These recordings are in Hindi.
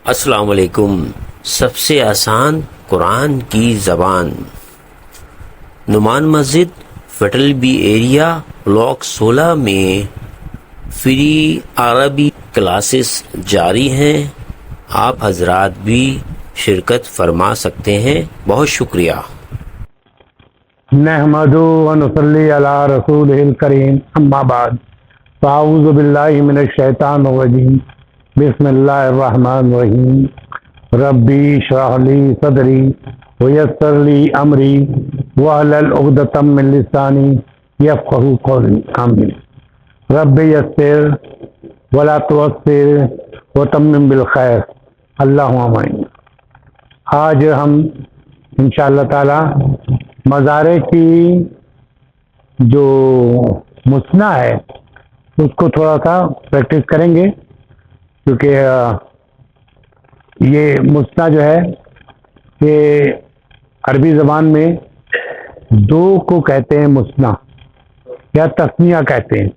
अस्सलाम वालेकुम। सबसे आसान कुरान की ज़बान। नुमान मस्जिद फेडरल बी एरिया ब्लॉक 16 में फ्री अरबी क्लासेस जारी हैं। आप हजरात भी शिरकत फरमा सकते हैं। बहुत शुक्रिया। नहमदु व नुसल्ली अला रसूलिहिल करीम, अम्मा बाद, फ़अऊज़ु बिल्लाहि मिनश शैतानिर रजीम, बिस्मिल्लाहिर रहमानिर रहीम। रब्बी इश्रह ली सदरी व यस्सिर ली अमरी वहलुल उक़दतम मिन लिसानी यफ़क़हू क़ौली। आमीन। रब्बी यस्सिर वला तुअस्सिर व तम्मिम बिल खैर। अल्लाहुम्मा आमीन। आज हम इंशाअल्लाह ताला मज़ारे की जो मुसना है उसको थोड़ा सा प्रैक्टिस करेंगे, क्योंकि ये मुसना जो है ये अरबी ज़बान में दो को कहते हैं मुसना या तस्निया कहते हैं।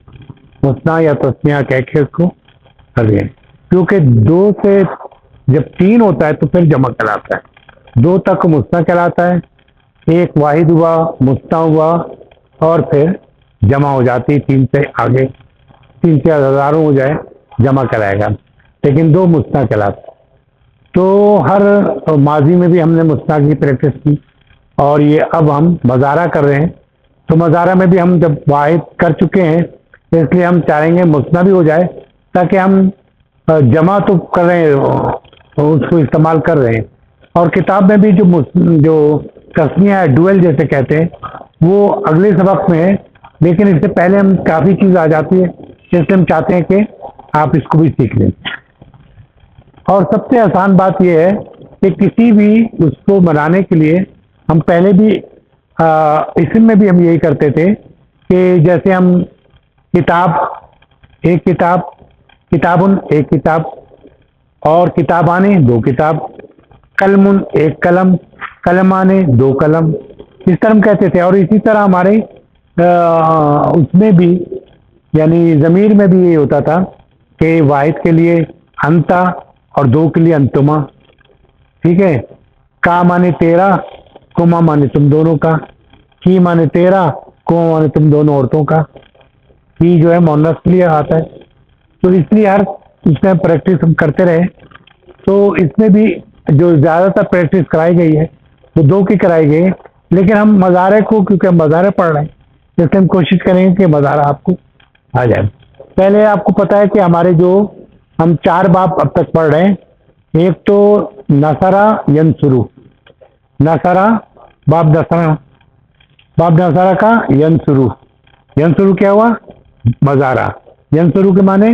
मुसना या तस्निया कह के उसको कर रहे हैं, क्योंकि दो से जब तीन होता है तो फिर जमा कहलाता है। दो तक मुसना कहलाता है, एक वाहिद हुआ मुसना हुआ और फिर जमा हो जाती है। तीन से आगे, तीन से हज़ारों हो जाए जमा कराएगा, लेकिन दो मुसना कहलाता है। तो हर माजी में भी हमने मुसना की प्रैक्टिस की और ये अब हम मज़ारा कर रहे हैं। तो मज़ारा में भी हम जब वाहिद कर चुके हैं, इसलिए हम चाहेंगे मुसना भी हो जाए, ताकि हम जमा तो कर रहे हैं, उसको इस्तेमाल कर रहे हैं। और किताब में भी जो तस्निया है, डुअल जैसे कहते हैं, वो अगले सबक में है, लेकिन इससे पहले हम काफ़ी चीज़ आ जाती है, इसलिए हम चाहते हैं कि आप इसको भी सीख लें। और सबसे आसान बात यह है कि किसी भी उसको बनाने के लिए हम पहले भी इसम में भी हम यही करते थे कि जैसे हम एक किताब, किताबुन एक किताब, और किताबाने दो किताब, कलमुन एक कलम, कलमाने दो कलम, इस तरह हम कहते थे। और इसी तरह हमारे उसमें भी यानी ज़मीर में भी ये होता था कि वाहिद के लिए अंता और दो के लिए अंतुमा। ठीक है। का माने तेरा, कुमा माने तुम दोनों का, की माने तेरा, कुमा माने तुम दोनों औरतों का। की जो है मोनस के लिए आता है, तो इसलिए हर इसमें प्रैक्टिस हम करते रहे। तो इसमें भी जो ज़्यादातर प्रैक्टिस कराई गई है वो दो की कराई गई है, लेकिन हम मज़ारे को, क्योंकि हम मज़ारे पढ़ रहे हैं, इसलिए हम कोशिश करेंगे कि मज़ारा आपको आ जाए। पहले आपको पता है कि हमारे जो हम चार बाब अब तक पढ़ रहे हैं। एक तो नसरा यंसुरु, नसरा बाब नसरा, बाब नसरा का यंसुरु। यंसुरु क्या हुआ? मज़ारा। यंसुरु के माने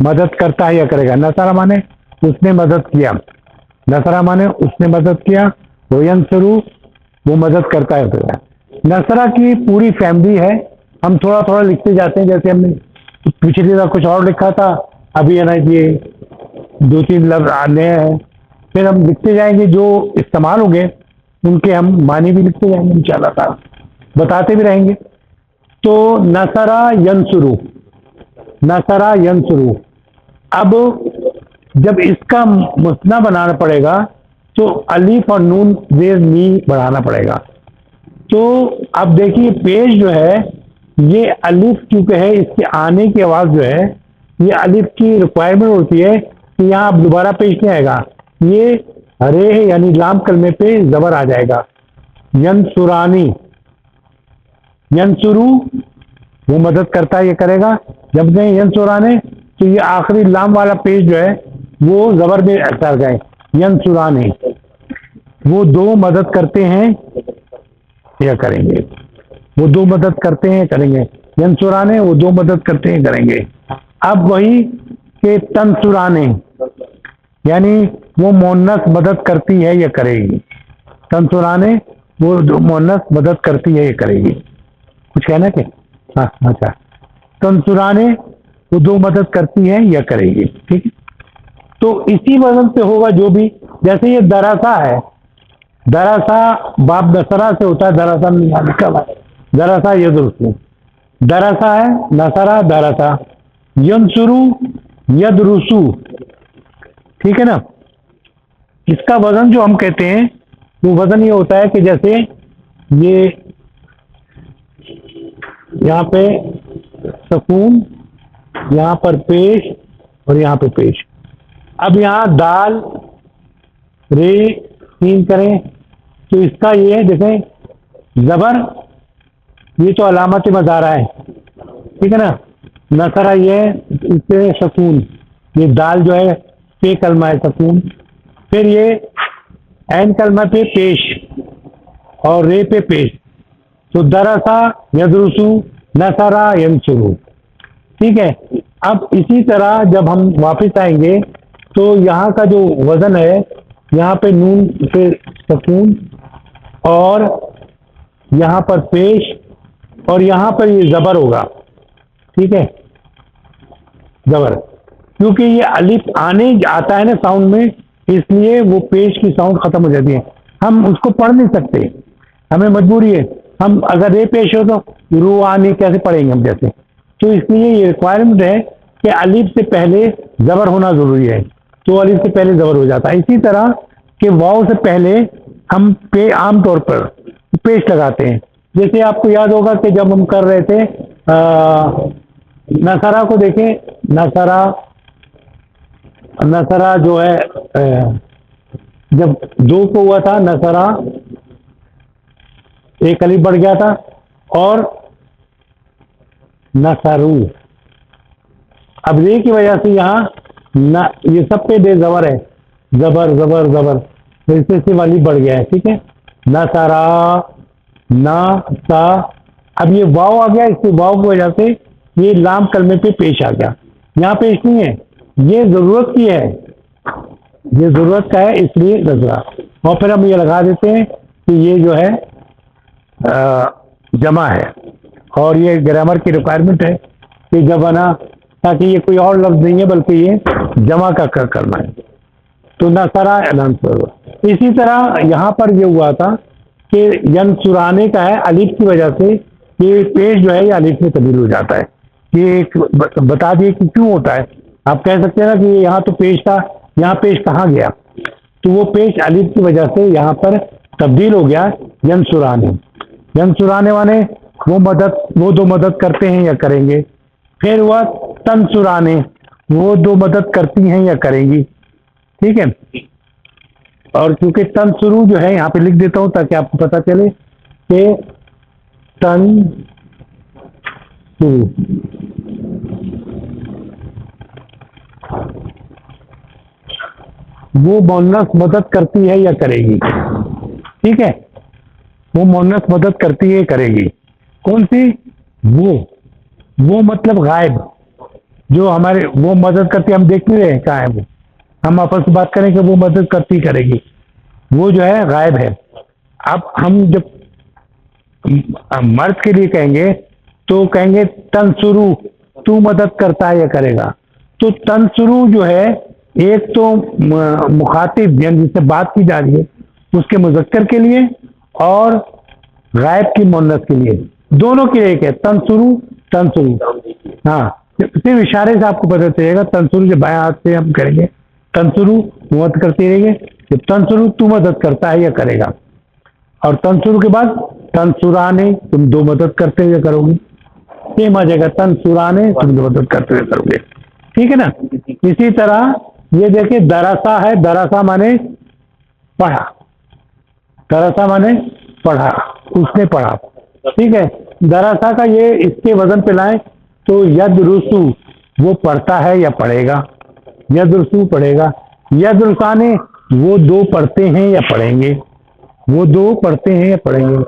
मदद करता है या करेगा। नसरा माने उसने मदद किया, नसरा माने उसने मदद किया, वो यंसुरु वो मदद करता है। नसरा की पूरी फैमिली है। हम थोड़ा थोड़ा लिखते जाते हैं, जैसे हमने पिछली बार कुछ और लिखा था, अभी है ना ये दो तीन लफ्ज़ आने हैं, फिर हम लिखते जाएंगे, जो इस्तेमाल होंगे उनके हम मानी भी लिखते जाएंगे, इंशाअल्लाह ताला बताते भी रहेंगे। तो नसरा यंसुरु, नसरा यंसुरु। अब जब इसका मुसना बनाना पड़ेगा तो अलीफ और नून जेर नी बढ़ाना पड़ेगा। तो अब देखिए पेज जो है ये अलिफ क्योंकि है, इसके आने की आवाज़ जो है ये अलिफ की रिक्वायरमेंट होती है कि यहाँ अब दोबारा पेश नहीं आएगा, ये हरे यानी लाम कलमे पे जबर आ जाएगा। यंसुरानी, यंसुरु वो मदद करता है, ये करेगा। जब कहें यंसुराने तो ये आखिरी लाम वाला पेज जो है वो जबर में असर गए। यंसुरानी वो दो मदद करते हैं या करेंगे, वो दो मदद करते हैं करेंगे। यंसुराने वो दो मदद करते हैं करेंगे। अब वही के तंसुराने यानी वो मोन्नस मदद करती है या करेगी। तंसुराने वो मोन्नस मदद करती है या करेगी। कुछ कहना क्या? हाँ अच्छा। तंसुराने वो दो मदद करती है या करेगी। ठीक है। तो इसी वजन से होगा जो भी, जैसे ये दरासा है, दरासा बाब नसरा से होता है, दरासा लिखा हुआ है, दरासा यदरुसु, दरासा है नसरा दरासा, यंसुरु यदरुसु। ठीक है ना। इसका वजन जो हम कहते हैं वो वजन ये होता है कि जैसे ये यहाँ पे सुकून, यहाँ पर पेश और यहाँ पे पेश। अब यहाँ दाल रे तीन करें तो इसका ये है, देखें जबर, ये तो अलामत मज़ारा है, ठीक है ना। नसरा ये है, इससे सुकून, ये दाल जो है पे कलमा है सुकून, फिर ये ऐन कलमा पे पेश और रे पे पेश, तो दरसा यदरुसु नसरा यंसुरु, ठीक है। अब इसी तरह जब हम वापस आएंगे तो यहाँ का जो वजन है, यहाँ पे नून पे सुकून और यहाँ पर पेश और यहाँ पर ये जबर होगा, ठीक है, जबर, क्योंकि ये अलिफ आने आता है ना साउंड में, इसलिए वो पेश की साउंड खत्म हो जाती है, हम उसको पढ़ नहीं सकते, हमें मजबूरी है। हम अगर रे पेश हो तो रू आनी कैसे पढ़ेंगे हम, जैसे, तो इसलिए ये रिक्वायरमेंट है कि अलिफ से पहले जबर होना जरूरी है, तो अलिफ से पहले जबर हो जाता है। इसी तरह कि वाव से पहले हम पे आमतौर पर पेश लगाते हैं, जैसे आपको याद होगा कि जब हम कर रहे थे नसरा को देखें, नसरा, नसरा जो है जब दो को हुआ था नसरा, एक अलिफ बढ़ गया था और नसरू, अब रे की वजह से यहाँ न, ये सब पे दे जबर है, जबर जबर जबर, तो इससे सिर्फ अलिफ बढ़ गया है, ठीक है। नसरा ना सा, अब ये वाव आ गया, इससे वाव की वजह से ये लाम कलमे पे पेश आ गया, यहाँ पेश नहीं है, ये जरूरत की है, ये जरूरत का है, इसलिए नजरा। और फिर हम ये लगा देते हैं कि ये जो है जमा है, और ये ग्रामर की रिक्वायरमेंट है कि जब आना, ताकि ये कोई और लफ्ज नहीं है बल्कि ये जमा का करना है, तो नसरा नंसुर। इसी तरह यहाँ पर ये हुआ था कि यंसुराने का है, अलिफ की वजह से ये पेश जो है ये अलिफ में तब्दील हो जाता है। ये एक बता दिए कि क्यों होता है। आप कह सकते हैं ना कि यहाँ तो पेश था, यहाँ पेश कहाँ गया, तो वो पेश अलिफ की वजह से यहाँ पर तब्दील हो गया यंसुराने। यंसुराने वाले वो मदद, वो दो मदद करते हैं या करेंगे। फिर वह तंसुराने, वो दो मदद करती हैं या करेंगी, ठीक है। और क्योंकि तंसुरु जो है यहाँ पे लिख देता हूँ ताकि आपको पता चले कि तंसुरु, वो मोन्नस मदद करती है या करेगी, ठीक है, वो मोन्नस मदद करती है करेगी। कौन सी? वो मतलब गायब, जो हमारे वो मदद करती है, हम देख नहीं रहे कहाँ है वो, हम आपस में बात करें कि वो मदद करती करेगी, वो जो है गायब है। अब हम जब मर्द के लिए कहेंगे तो कहेंगे तंसुरु, तू मदद करता है या करेगा। तो तंसुरु जो है एक तो मुखातिब यानी जिससे बात की जा रही है उसके मुज़क्कर के लिए और गायब की मुन्नस के लिए, दोनों के लिए एक है तंसुरु तंसुरु। हाँ, सिर्फ इशारे से आपको पता चलेगा। तंसुरु जब बाएं हाथ से हम करेंगे तंसुरु मदद करते रहेंगे, जब तंसुरु तू मदद करता है या करेगा, और तंसुरु के बाद तंसुराने, तुम दो मदद करते हुए करोगे, सेम आ जाएगा तंसुराने, तुम दो मदद करते हुए करोगे, ठीक है ना। इसी तरह ये देखिए दरसा है, दरसा माने पढ़ा, दरसा माने पढ़ा, उसने पढ़ा, ठीक है। दरसा का ये इसके वजन पे लाए तो यदरुसु, वो पढ़ता है या पढ़ेगा, यदरुसु पढ़ेगा। यदरुसाने, वो दो पढ़ते हैं या पढ़ेंगे, वो दो पढ़ते हैं या पढ़ेंगे,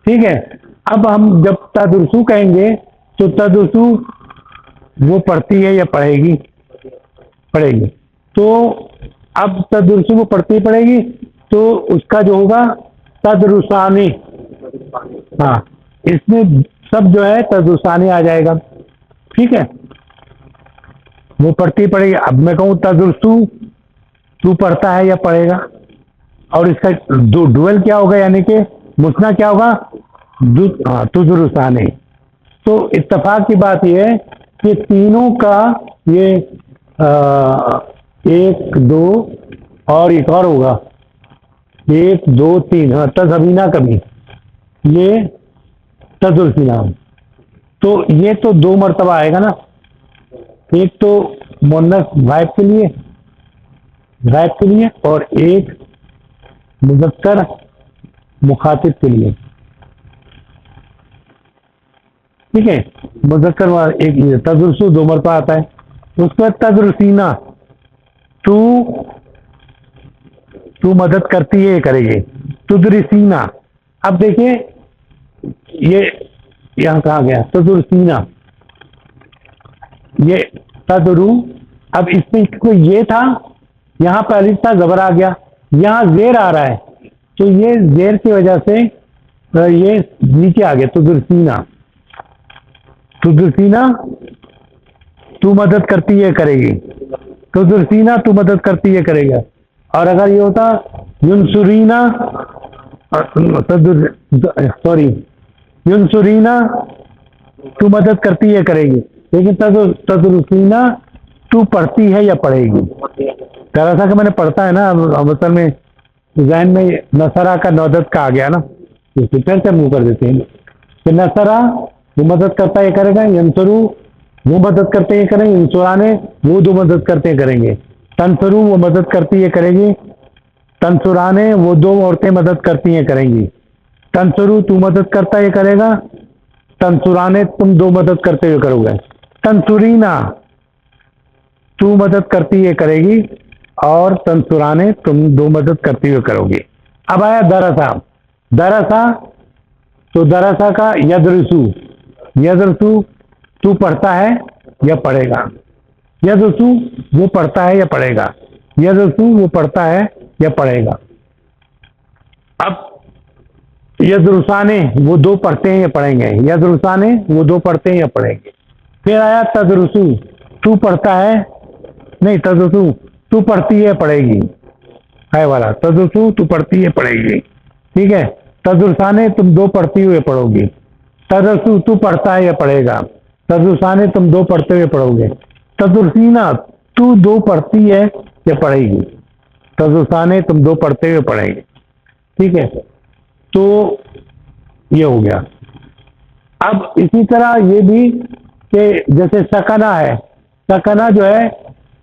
ठीक है। अब हम जब तदरुसु कहेंगे तो तदरुसु वो पढ़ती है या पढ़ेगी, पढ़ेगी। तो अब तदरुसु वो पढ़ती पढ़ेगी तो उसका जो होगा तदरुसाने, हाँ, इसमें सब जो है तदरुसाने आ जाएगा, ठीक है, वो पढ़ती पढ़ेगी। अब मैं कहूँ तदरुसु, तू पढ़ता है या पढ़ेगा, और इसका डुअल क्या होगा, यानी कि मुसना क्या होगा, हाँ तुदरुसाने। तो इत्तेफाक की बात यह है कि तीनों का ये एक दो और एक और होगा, एक दो तीन, हाँ तजहबीना कभी, ये तजुल्फीना। तो ये तो दो मर्तबा आएगा ना, एक तो मुन्नस गायब के लिए, गायब के लिए, और एक मुज़क्कर मुखातिब के लिए। ठीक है, मुज़क्कर एक ये तजुर्सु दो मरतबा आता है। उसके बाद तजुर्सीना, तू तू मदद करती है, करेगी। तुदरिसीना, अब देखिए ये यहाँ कहा गया तजुर्सीना, ये तदरू, अब इसमें कोई ये था, यहाँ पर अलिफ था, जबर आ गया, यहाँ जेर आ रहा है, तो ये जेर की वजह से ये नीचे आ गया। तुदरसीना, तुदरसीना तू मदद करती है, करेगी। तुदरसीना तू मदद करती है, करेगा। और अगर ये होता युनसुरीना, सॉरी युनसुरीना तू मदद करती है, करेगी। लेकिन तदरुसीना तू पढ़ती है या पढ़ेगी। दरअसल का मैंने पढ़ता है ना, अब असल में जहन में नसरा का नौदत का आ गया ना, इसलिए फिर से मुँह कर देते हैं कि नसरा वो मदद करता है, करेगा। यंसरू वो मदद करते हैं, करेंगे। इंसुराने वो दो मदद करते हैं, करेंगे। तनसरू वो मदद करती है, करेगी। तनसुराने वो दो औरतें मदद करती हैं, करेंगी। तनसरू तू मदद करता है, करेगा। तनसुराने तुम दो मदद करते हुए करोगे। तनसुरीना तू मदद करती है, करेगी, और तनसुराने तुम दो मदद करते हुए करोगे। अब आया दरसा, दरसा तो दरसा का यदरसू, यदरसू तू पढ़ता है या पढ़ेगा। यदरसू वो पढ़ता है या पढ़ेगा, यदरसू वो पढ़ता है या पढ़ेगा। अब यदरुसाने वो दो पढ़ते हैं या पढ़ेंगे, यदरुसाने वो दो पढ़ते हैं या पढ़ेंगे। फिर आया तदरुसू, तू पढ़ता है, नहीं तदरुसू तू पढ़ती है, पढ़ेगी, है वाला। तदरुसू तू पढ़ती है, पढ़ेगी, ठीक है। तदरुसाने तुम दो पढ़ती हुए पढ़ोगी। तदरुसू तू पढ़ता है या पढ़ेगा। तदरुसाने तुम दो पढ़ते हुए पढ़ोगे। तदरुसीना तू दो पढ़ती है या पढ़ेगी। तदरुसाने तुम दो पढ़ते हुए पढ़ेंगे, ठीक है। तो ये हो गया। अब इसी तरह ये भी कि जैसे सकना है, सकना जो है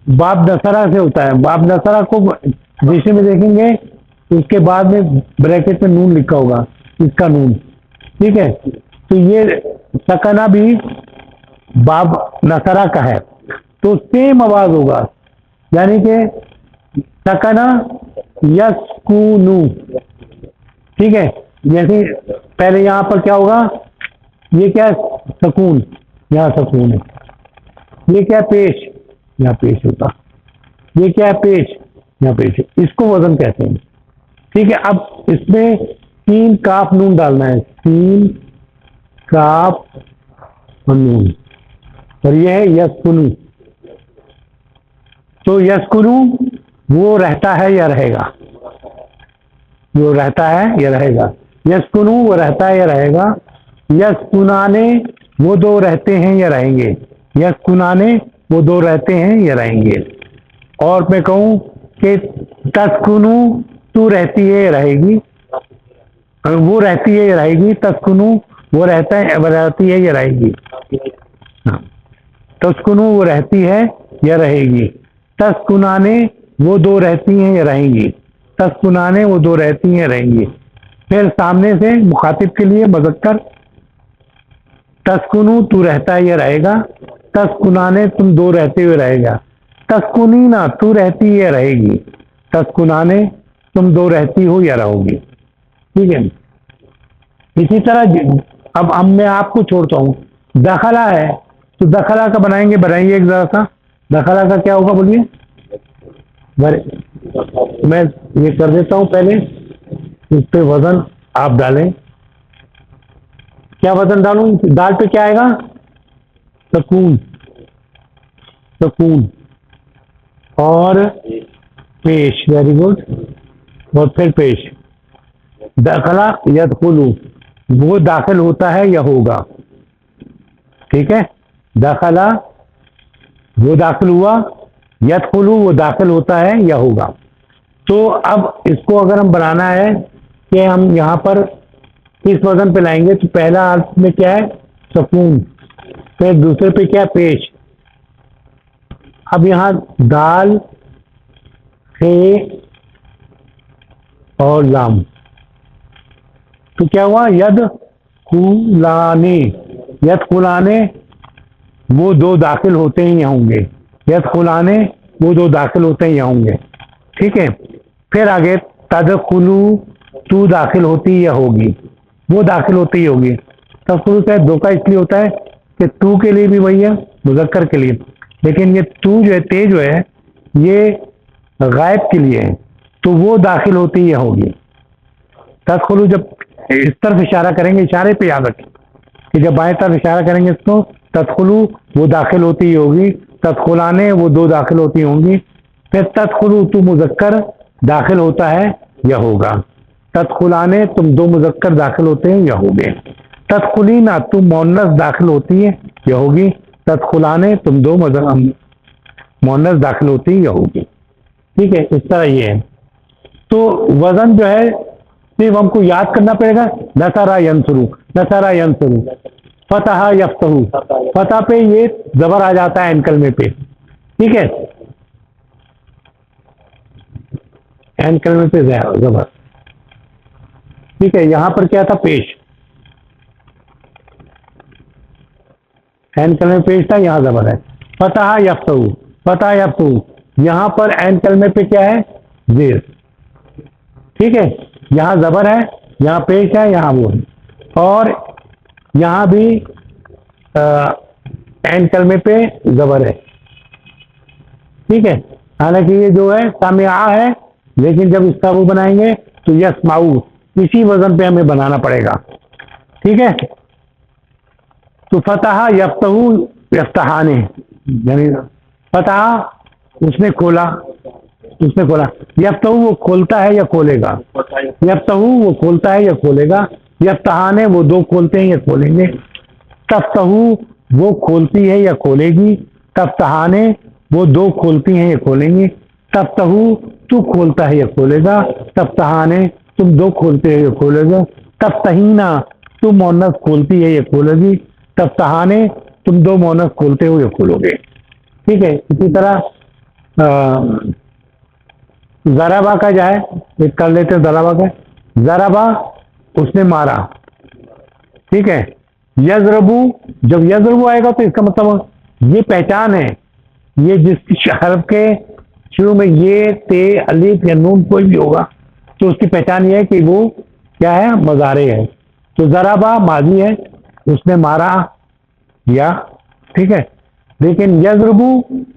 बाब नसरा से होता है। बाब नसरा को विषय में देखेंगे, उसके बाद में ब्रैकेट में नून लिखा होगा, इसका नून, ठीक है। तो ये सकना भी बाब नसरा का है, तो सेम आवाज होगा, यानी कि सकना यस्कुनु, ठीक है। जैसे पहले यहां पर क्या होगा, ये क्या है सकून, यहाँ सकून है। ये क्या है पेश, यहाँ पेश होता। ये क्या है पेश, यहाँ पेश है। इसको वजन कहते हैं, ठीक है। अब इसमें तीन काफ नून डालना है, तीन काफ नून, और यह है यस्कुनु। तो यस्कुनु वो रहता है या रहेगा, वो रहता है या रहेगा। यस्कुनु वो रहता है या रहेगा। यस्कुनाने वो दो रहते हैं या रहेंगे। यस्कुनाने वो दो रहते हैं या रहेंगे। और मैं कहूँ कि तस्कुनु तू रहती है या रहेगी, वो रहती है या रहेगी। तस्कुनु वो रहता है, रहती है या रहेगी। हाँ, तस्कुनु वो रहती है या रहेगी। तस्कुनाने वो दो रहती हैं या रहेंगी। तस्कुनाने वो दो रहती हैं, रहेंगी। फिर सामने से मुखातिब के लिए मुज़क्कर, तस्कुनु तू रहता है या रहेगा। तस्कुनाने तुम दो रहते हुए रहेगा। तस्कुनीना तू रहती है या रहेगी। तस्कुनाने तुम दो रहती हो या रहोगी, ठीक है। इसी तरह अब मैं आपको छोड़ता हूँ। दखला है, तो दखला का बनाएंगे, बनाइए एक जरा सा। दखला का क्या होगा बोलिए। मैं ये कर देता हूँ पहले, इस पे वजन आप डालें। क्या वजन डालूं, दाल पे क्या आएगा, सकून, सकून, और पेश, वेरी गुड, और फिर पेश। दखला यदखुलु वो दाखिल होता है या होगा, ठीक है। दखला वो दाखिल हुआ, यदखुलु वो दाखिल होता है या होगा। तो अब इसको अगर हम बनाना है कि हम यहाँ पर इस वजन पे लाएंगे, तो पहला अर्थ में क्या है, सुकून, फिर दूसरे पे क्या है, पेश। अब यहाँ दाल, फे और लाम, तो क्या हुआ, यद खुलाने, यद खुलाने वो दो दाखिल होते ही होंगे, यद खुलाने वो दो दाखिल होते ही होंगे, ठीक है। फिर आगे तदखुलू, तू दाखिल होती या होगी, वो दाखिल होती ही होगी। तदखुलू से दो का इसलिए होता है कि तू के लिए भी वही है, मुजक्कर के लिए, लेकिन ये तू जो है, ते जो है, ये गायब के लिए है, तो वो दाखिल होती या होगी। तदखुलू जब इस तरफ इशारा करेंगे, इशारे पे याद रखें कि जब बाएं तरफ इशारा करेंगे इसको, तदखुलू वो दाखिल होती ही होगी, तदखुलाने वो दो दाखिल होती होंगी, फिर तदखुलू तू मुजक्कर दाखिल होता है या होगा, तदखुलाने तुम दो मुजक्कर दाखिल होते हैं या होगे, तदखुलीना तुम मोन्नस दाखिल होती है या होगी, तदखुलाने तुम दो मोन्नस दाखिल होती है या होगी, ठीक है। इस तरह ये है। तो वजन जो है सिर्फ हमको याद करना पड़ेगा, नसरा यंसुरू, नसरा यंसुरू, फतह यफ्तहू, फतह पे ये जबर आ जाता है एन कलमे पे, ठीक है, एन कलमे पे जबर, ठीक है। यहां पर क्या था, पेश, एन कलमे पेश था, यहां जबर है, फतह यफ्तहू, फतह यफ्तहू, यहां पर एन कलमे पे क्या है, जेर, ठीक है। यहां जबर है, यहां पेश है, यहां वो है, और यहां भी एन कलमे पे जबर है, ठीक है। हालांकि ये जो है सामिआ है, लेकिन जब इसका वो बनाएंगे तो यसमाऊ, इसी वजन पे हमें बनाना पड़ेगा, ठीक है। तो फतह यफ्तहू यफ्तहाने, यानी फतह उसने खोला, उसने खोला, यफ्तहू वो खोलता है या खोलेगा, यफ्तहू वो खोलता है या खोलेगा, यफ्तहाने वो दो खोलते हैं या खोलेंगे, तफ्तहू वो खोलती है या खोलेगी, तफ्तहाने वो दो खोलती हैं या खोलेंगी, तफ्तहू तू खोलता है या खोलेगा, तफ्तहाने तुम दो खोलते हो या खोलेगा, तफ्तहीना तुम मोनस खोलती है या खोलेगी, तफ्तहाने तुम दो मोनस खोलते हो या खोलोगे, ठीक है। इसी तरह जराबा का जाए, एक कर लेते हैं जराबा का, जराबा उसने मारा, ठीक है। यजरबू, जब यजरबू आएगा तो इसका मतलब ये पहचान है, ये जिस हर्फ के शुरू में ये, ते, अलिफ या नून कोई भी होगा तो उसकी पहचान ये है कि वो क्या है, मजारे है। तो जराबा माजी है, उसने मारा या, ठीक है। लेकिन यजरबू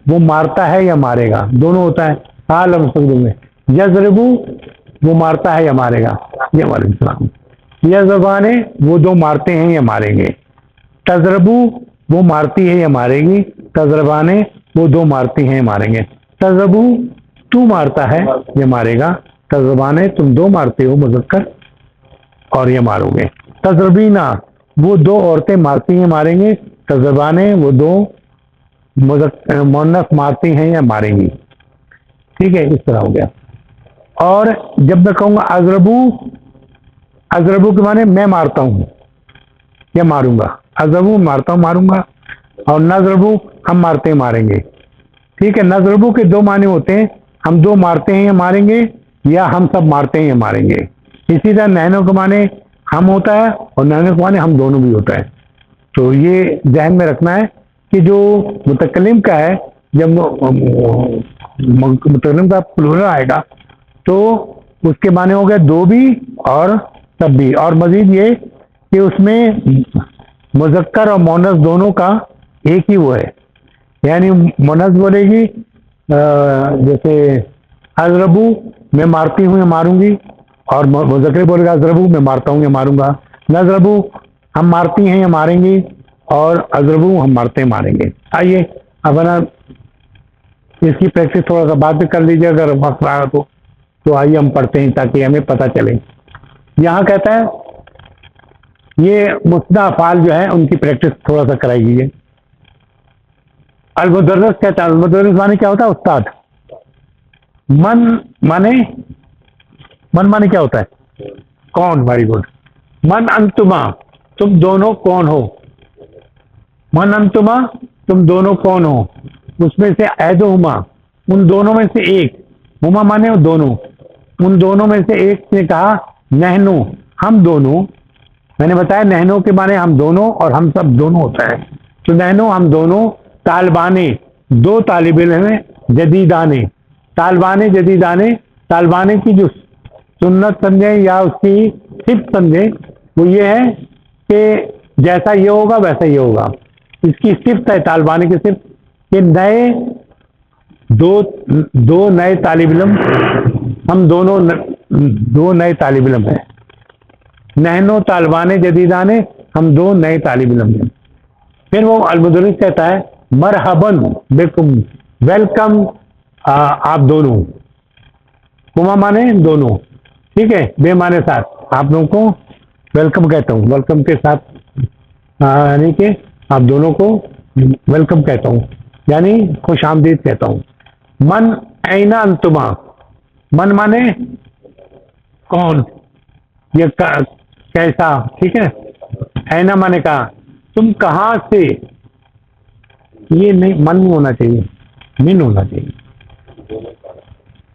वो मारता है या मारेगा, दोनों होता है हाल मुस्तकबिल में, यजरबू वो मारता है या मारेगा, ये वालेकुम, यजरबाने वो दो मारते हैं या मारेंगे, तजरबू वो मारती है या मारेगी, तजरबाने वो दो मारती हैं या मारेंगे, तजरबू तू मारता है या मारेगा, तजरबाने तुम दो मारते हो मुजक्कर और ये मारोगे, तजरबीना वो दो औरतें मारती हैं मारेंगे, तजरबाने वो दो मोन्नस मारती हैं या मारेंगी, ठीक है। इस तरह हो गया। और जब मैं कहूँगा अजरबू, अजरबू के माने मैं मारता हूँ या मारूंगा, अजरबू मारता हूँ मारूंगा, और नजरबू हम मारते हैं मारेंगे, ठीक है। नजरबू के दो माने होते हैं, हम दो मारते हैं या मारेंगे, या हम सब मारते हैं या मारेंगे। इसी तरह नैनो के माने हम होता है और नैनो के माने हम दोनों भी होता है। तो ये ध्यान में रखना है कि जो मुतकल्लिम का है, जब मुतकल्लिम का प्लूरल आएगा तो उसके माने हो गए दो भी और सब भी, और मजीद ये कि उसमें मुजक्कर और मोनस दोनों का एक ही वो है, यानी मोनस बोलेगी जैसे अजरबू मैं मारती हूँ या मारूंगी, और मुजक्कर बोलेगा अजरबू मैं मारता हूँ या मारूंगा, नजरबू हम मारती हैं या मारेंगी, और अजरबू हम मारते हैं मारेंगे। आइए अब ना इसकी प्रैक्टिस थोड़ा सा बाद में कर लीजिए अगर वक्त रहा तो आइए हम पढ़ते हैं ताकि हमें पता चले। यहाँ कहता है ये मुस्ना अफ़ाल जो है उनकी प्रैक्टिस थोड़ा सा कराइए। अलमुदर्रिस कहता है, अलमुदर्रिस माने क्या होता है, उस्ताद। मन माने, मन माने क्या होता है? कौन। Very good. मन अंतुमा, तुम दोनों कौन हो? मन अंतुमा, तुम दोनों कौन हो? उसमें से ऐदुहुमा, उन दोनों में से एक, हुमा माने दोनों, उन दोनों में से एक ने कहा नहनु, हम दोनों। मैंने बताया नहनो के माने हम दोनों और हम सब दोनों होता है। तो नहनो हम दोनों, तालबाने, दो तालिब इल्म हैं, जदीदाने, तालबाने जदीदाने, तालबाने की जो सुन्नत समझे या उसकी सिफ्त समझे वो ये है कि जैसा ये होगा वैसा ये होगा। इसकी सिफ्त है तालबाने की सिफ्त कि नए दो दो नए तालिब इल्म, हम दोनों दो नए तालिब इल्म हैं। नहनो तालबाने जदीदाने, हम दो नए तालिब इल्म हैं। फिर वो अलमुदर्रिस कहता है मरहबन बिकुम, वेलकम आप दोनों। कुमा माने दोनों, ठीक है, बे माने साथ, आप लोगों को वेलकम कहता हूँ, वेलकम के साथ यानी कि आप दोनों को वेलकम कहता हूँ, यानी खुश आमदीद कहता हूँ। मन ऐना अंतुमा, मन माने कौन, ये कैसा, ठीक है। ऐना माने कहा, तुम कहाँ से, ये नहीं, मन नहीं होना चाहिए, मिन होना चाहिए।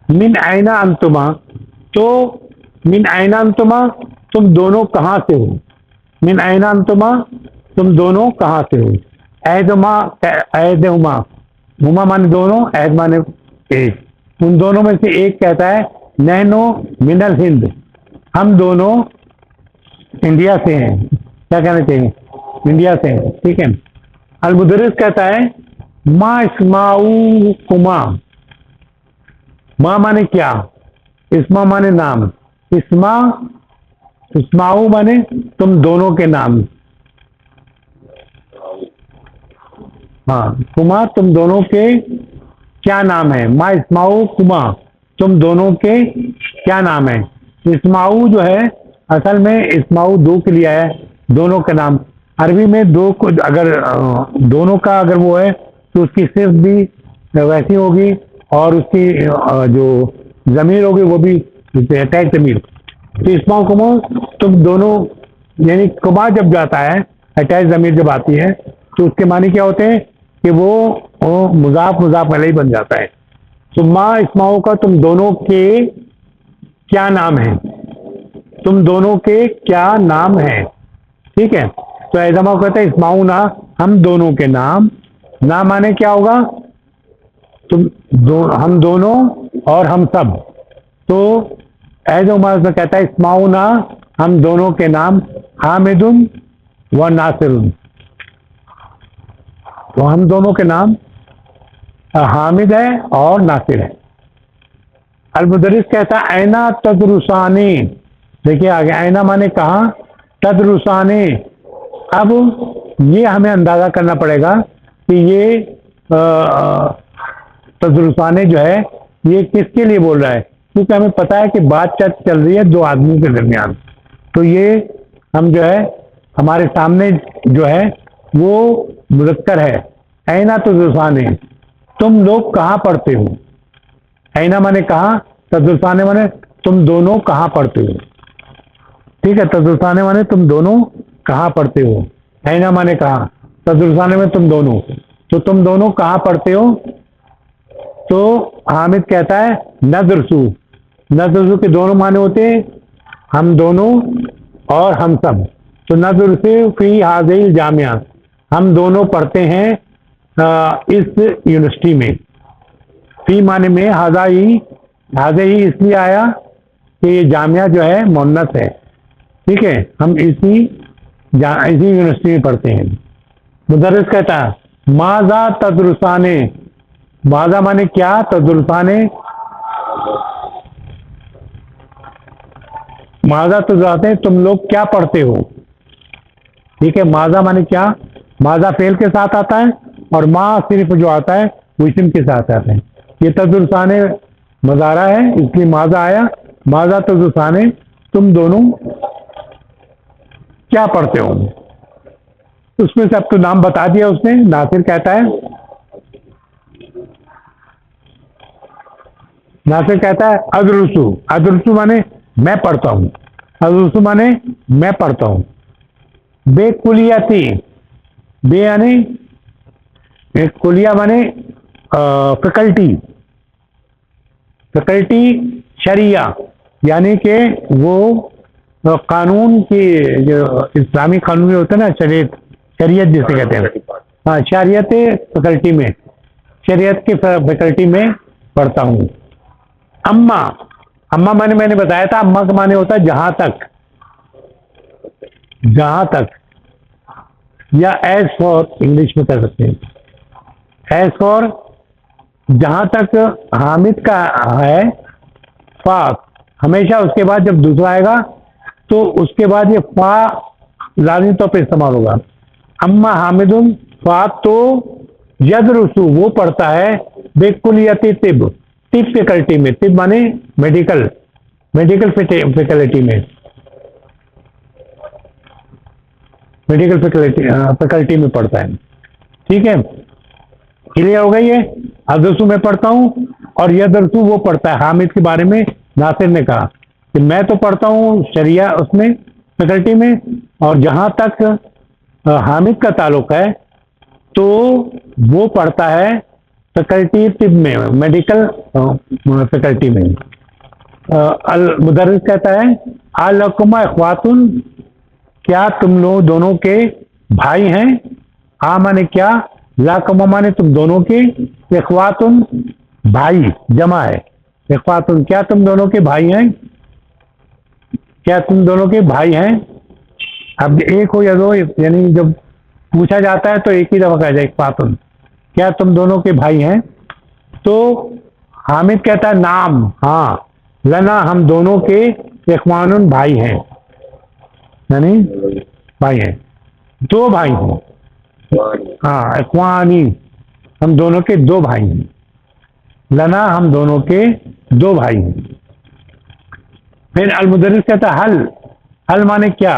मिन ऐना अंतुमा, तो मिन ऐना अंतुमा, तुम दोनों कहाँ से हो? मिन ऐना अंतुमा, तुम दोनों कहाँ से हो? ऐदमा, ऐदहुमा, हुमा माने दोनों, ऐद माने एक, उन दोनों में से एक कहता है नैनो मिनल हिंद, हम दोनों इंडिया से हैं। क्या कहना चाहिए? इंडिया से हैं, ठीक है। अलमुदर्रिस कहता है मा इस्माऊ कुमा, माँ माने क्या, इस्मा माने नाम, इस्मा इस्माऊ माने तुम दोनों के नाम, हाँ, कुमा तुम दोनों के क्या नाम है। मा इस्माऊ कुमा, तुम दोनों के क्या नाम है। इस्माऊ जो है असल में इस्माऊ दो के लिए है, दोनों के नाम। अरबी में दो को अगर दोनों का अगर वो है तो उसकी सिर्फ भी वैसी होगी और उसकी जो ज़मीर होगी वो भी अटैच ज़मीर। तो इस्माऊ कुमा तुम दोनों, यानी कुमा जब जाता है अटैच ज़मीर जब आती है तो उसके मानी क्या होते हैं कि वो मुजाफ मुजाफ अलैहि बन जाता है। तो माँ इस्माऊ का तुम दोनों के क्या नाम है, तुम दोनों के क्या नाम है, ठीक है। तो ऐजमा कहता है इस्माऊ ना, हम दोनों के नाम, ना माने क्या होगा, हम दोनों और हम सब। तो ऐजमा में कहता है इस्माऊ ना, हम दोनों के नाम हामिदुन व नासिरुन, तो हम दोनों के नाम हामिद है और नासिर है। अलमुदर्रिस कहता है ऐना तदरुसाने, देखिए आगे ऐना माने कहा, तदरुसाने, अब ये हमें अंदाजा करना पड़ेगा कि ये तदरुसाने जो है ये किसके लिए बोल रहा है, क्योंकि हमें पता है कि बातचीत चल रही है दो आदमियों के दरमियान। तो ये हम जो है हमारे सामने जो है वो मुज़क्कर है। ऐना तदरुसाने, तुम लोग कहाँ पढ़ते हो। ऐना माने कहा, तदरुसाने माने तुम दोनों कहाँ पढ़ते हो, ठीक है। तदरुसाने माने तुम दोनों कहाँ पढ़ते हो, ऐना माने कहा, तदरुसाने में तुम दोनों, तो तुम दोनों कहाँ पढ़ते हो। तो हामिद कहता है नदरसू, नदरसू के दोनों माने होते हैं हम दोनों और हम सब। तो नदरसू फी हाज़िल जामिया, हम दोनों पढ़ते हैं इस यूनिवर्सिटी में। फी माने में, हाज़ा ही इसलिए आया कि ये जामिया जो है मुन्नस है, ठीक है, हम इसी यूनिवर्सिटी में पढ़ते हैं। मुदर्रिस कहता है माज़ा तदरुसाने, माज़ा माने क्या, तदरुसाने, माज़ा तदरुसाने तुम लोग क्या पढ़ते हो, ठीक है। माज़ा माने क्या, माज़ा फेल के साथ आता है और माँ सिर्फ जो आता है वो इस्म के साथ आता है। ये तदरुसाने मज़ारा है इसलिए माज़ा आया। माज़ा तदरुसाने, तुम दोनों क्या पढ़ते हो। उसमें से अब तो नाम बता दिया उसने। नासिर कहता है नासिर कहता है अदरुसु, अदरुसु माने मैं पढ़ता हूँ, अदरुसु माने मैं पढ़ता हूँ। बेकुलियती, बे यानी कुलिया माने फैकल्टी, फैकल्टी शरिया यानी कि वो कानून की जो इस्लामी कानून होते हैं ना, शरीयत, शरीयत जिसे कहते हैं, हाँ शरीयत फैकल्टी में, शरीयत के फैकल्टी में पढ़ता हूँ। अम्मा, अम्मा माने मैंने बताया था, अम्मा का माने होता है जहां तक, जहां तक, या एज फॉर इंग्लिश में कर सकते हैं, एज फॉर जहां तक हामिद का है, फा हमेशा उसके बाद जब दूसरा आएगा तो उसके बाद ये फा लाजमी तौर पर इस्तेमाल होगा। अम्मा हामिदुन फा तो यदरुसु वो पढ़ता है बेकुलियती तिब, तिब फैकल्टी में, तिब माने मेडिकल, मेडिकल फैकल्टी में, मेडिकल फैकल्टी में पढ़ता है। ठीक है, क्लियर हो गई है। अदरसु में पढ़ता हूँ और यदरसु वो पढ़ता है। हामिद के बारे में नासिर ने कहा कि मैं तो पढ़ता हूँ शरिया उसमें फैकल्टी में, और जहां तक हामिद का ताल्लुक है तो वो पढ़ता है फैकल्टी तिब में, मेडिकल फैकल्टी में। अल मुदर्रिस कहता है अलकुमा इख्वातुन, क्या तुम लोग दोनों के भाई हैं? आ माने क्या, लाकुमा माने तुम दोनों के, इख्वातुन भाई जमा है, इख्वातुन क्या तुम दोनों के भाई हैं, क्या तुम दोनों के भाई हैं। अब एक हो या दो, यानी जब पूछा जाता है तो एक ही दफा कहा जाए इख्वातुन, क्या तुम दोनों के भाई हैं। तो हामिद कहता है नाम, हाँ, लना हम दोनों के इख्वानुन भाई हैं, यानी भाई हैं, दो भाई हैं, हाँ इख्वानी हम दोनों के दो भाई हैं, लना हम दोनों के दो भाई हैं। फिर अलमुदर्रिस कहता है हल, हल माने क्या,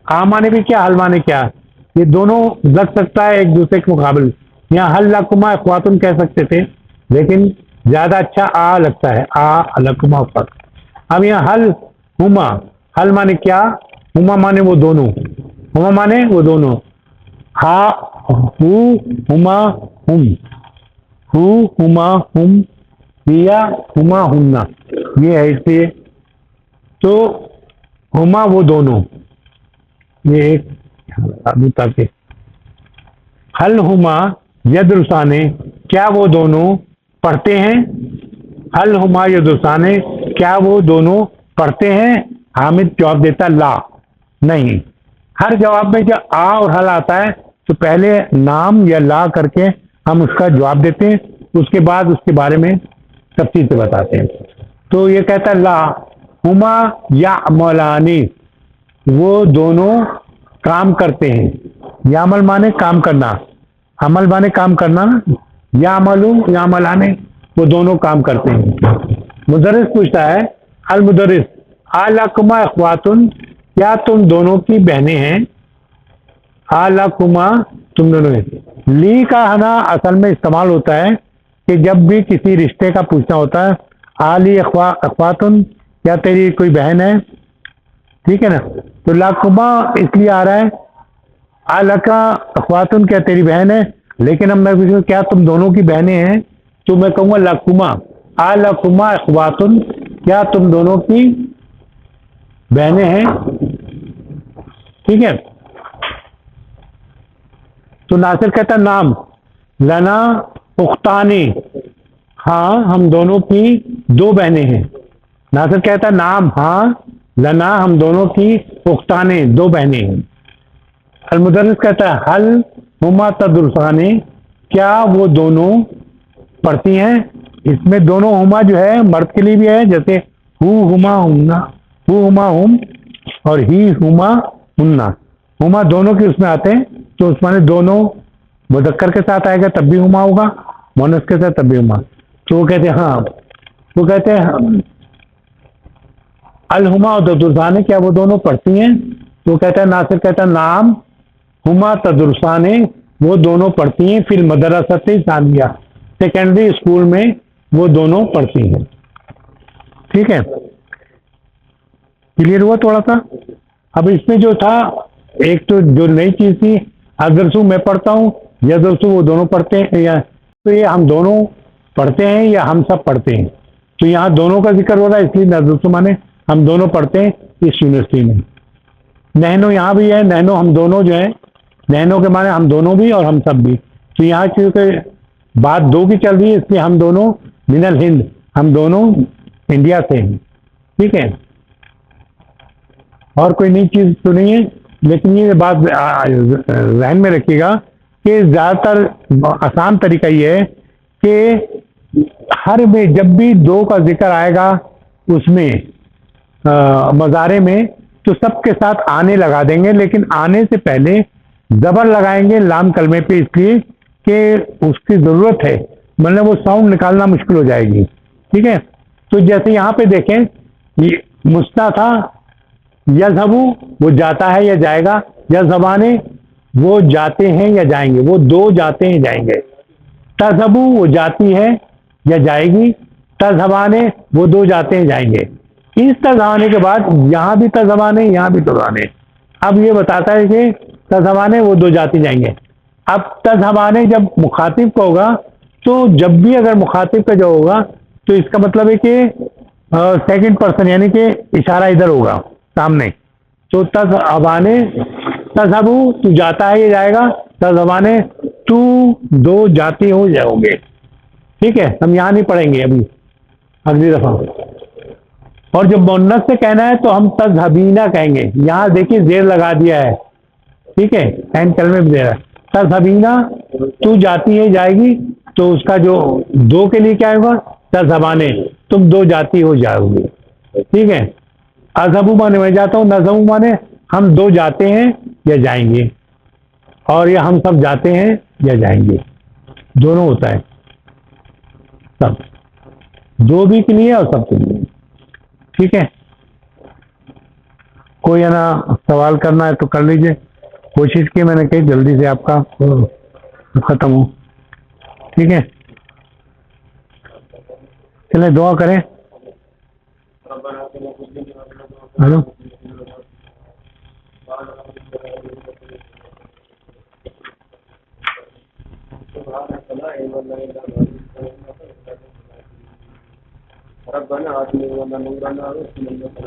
आ माने भी क्या, हल माने क्या, ये दोनों लग सकता है एक दूसरे के मुकाबले। यहाँ हल लकुमा इख्वातुन कह सकते थे, लेकिन ज्यादा अच्छा आ लगता है, आ लकुमा इख्वातुन। अब यहाँ हल हुमा, हल माने क्या, हुमा माने वो दोनों, हुमा माने वो दोनों, हा हु हुमा हुम, हु हुमा हुम, हिया हुमा हुन्ना, ये है इसलिए। तो हुमा वो दोनों, ये एक अभी तक हल हुमा यदरुसाने, क्या वो दोनों पढ़ते हैं, हल हुमा यदरुसाने क्या वो दोनों पढ़ते हैं। हामिद जवाब देता ला, नहीं। हर जवाब में जब आ और हल आता है तो पहले नाम या ला करके हम उसका जवाब देते हैं, उसके बाद उसके बारे में तफसील से बताते हैं। तो ये कहता है ला हुमा या मौलानी, वो दोनों काम करते हैं। यामल माने काम करना, अमल माने काम करना, यामलू यामलाने वो दोनों काम करते हैं। मुदर्रिस पूछता है अल मुदर्रिस आलाकुमा इख्वातुन, क्या तुम दोनों की बहनें हैं। आलाकुमा तुम दोनों हैं। ली का हना असल में इस्तेमाल होता है कि जब भी किसी रिश्ते का पूछना होता है, आली इख्वातुन क्या तेरी कोई बहन है, ठीक है ना। तो लाकुमा इसलिए आ रहा है, आलका इख्वातुन क्या तेरी बहन है, लेकिन अब मैं पूछूं क्या तुम दोनों की बहनें हैं, तो मैं कहूँगा लाकुमा, आलकुमा इख्वातुन क्या तुम दोनों की बहनें हैं, ठीक है। तो नासिर कहता नाम लना उख्तानी, हाँ हम दोनों की दो बहनें हैं। नासिर कहता नाम हाँ, लना हम दोनों की उख्ताने दो बहनें हैं। अलमुदर्रिस कहता है हल हुमा तदरुसाने, क्या वो दोनों पढ़ती हैं। इसमें दोनों हुमा जो है मर्द के लिए भी है, जैसे हु हुमा हुन्ना, हु हुमा हुम और ही हुमा हुन्ना, हुमा दोनों के उसमें आते हैं। तो उसमें दोनों मुदक्कर के साथ आएगा तब भी हुमा होगा, मुअन्नस के साथ तब भी हुमा। तो वो कहते हैं हाँ, वो कहते हैं अल हुमा और तदरुसाने क्या वो दोनों पढ़ती हैं। तो कहता है नासिर कहता है नाम हुमा तदरुसाने वो दोनों पढ़ती हैं। फिर मदरसा सानिया सेकेंडरी स्कूल में वो दोनों पढ़ती हैं। ठीक है, क्लियर हुआ थोड़ा सा। अब इसमें जो था, एक तो जो नई चीज थी, अदरसू मैं पढ़ता हूँ, यदरसू वो दोनों पढ़ते हैं, या तो ये हम दोनों पढ़ते हैं या हम सब पढ़ते हैं। तो यहाँ दोनों का जिक्र हो रहा है, इसलिए नदरसू माने हम दोनों पढ़ते हैं इस यूनिवर्सिटी में। नहनो यहाँ भी है, नहनो हम दोनों जो है, नहनो के माने हम दोनों भी और हम सब भी। तो यहाँ क्योंकि बात दो की चल रही है, इसलिए हम दोनों मिनल हिंद, हम दोनों इंडिया से हैं। ठीक है, और कोई नई चीज तो नहीं है, लेकिन ये बात ध्यान में रखिएगा कि ज्यादातर आसान तरीका ये है कि हर में जब भी दो का जिक्र आएगा उसमें मज़ारे में, तो सबके साथ आने लगा देंगे, लेकिन आने से पहले जबर लगाएंगे लाम कलमे पे, इसलिए कि उसकी ज़रूरत है, मतलब वो साउंड निकालना मुश्किल हो जाएगी। ठीक है, तो जैसे यहाँ पे देखें, ये मुस्ता था, यज़हबू वो जाता है या जाएगा, यज़हबाने वो जाते हैं या जाएंगे, वो दो जाते हैं जाएंगे। तज़हबू वो जाती है या जाएगी, तज़हबाने वो दो जाते हैं जाएंगे। इस तज़हबाने के बाद यहाँ भी तज़हबाने, यहाँ भी तज़हबाने। अब ये बताता है कि तज़हबाने वो दो जाते जाएंगे। अब तज़हबाने जब मुखातिब का होगा, तो जब भी अगर मुखातिब का जो होगा, तो इसका मतलब है कि सेकंड पर्सन, यानी कि इशारा इधर होगा सामने। तो तज़हबाने, तज़हबू तू जाता है ये जाएगा, तज़हबाने तू दो जाते हो जाओगे। ठीक है, हम यहाँ नहीं पढ़ेंगे अभी, अगली दफा। और जब मुन्नस से कहना है तो हम तज़हबीना कहेंगे। यहाँ देखिए जेर लगा दिया है, ठीक है, एंड कलमे में दे रहा है, तज़हबीना तू जाती है जाएगी, तो उसका जो दो के लिए क्या होगा, तज़हबाने तुम दो जाती हो जाओगे। ठीक है, अज़हबू माने मैं जाता हूँ, नज़हबू माने हम दो जाते हैं या जाएंगे, और या हम सब जाते हैं या जाएंगे, दोनों होता है, सब, दो भी के लिए और सब के लिए। ठीक है, कोई है ना सवाल करना है तो कर लीजिए, कोशिश की मैंने कही जल्दी से आपका खत्म हो। ठीक है, चले दुआ करें। हेलो, रब्बना आतिना नूरना वस्लम लना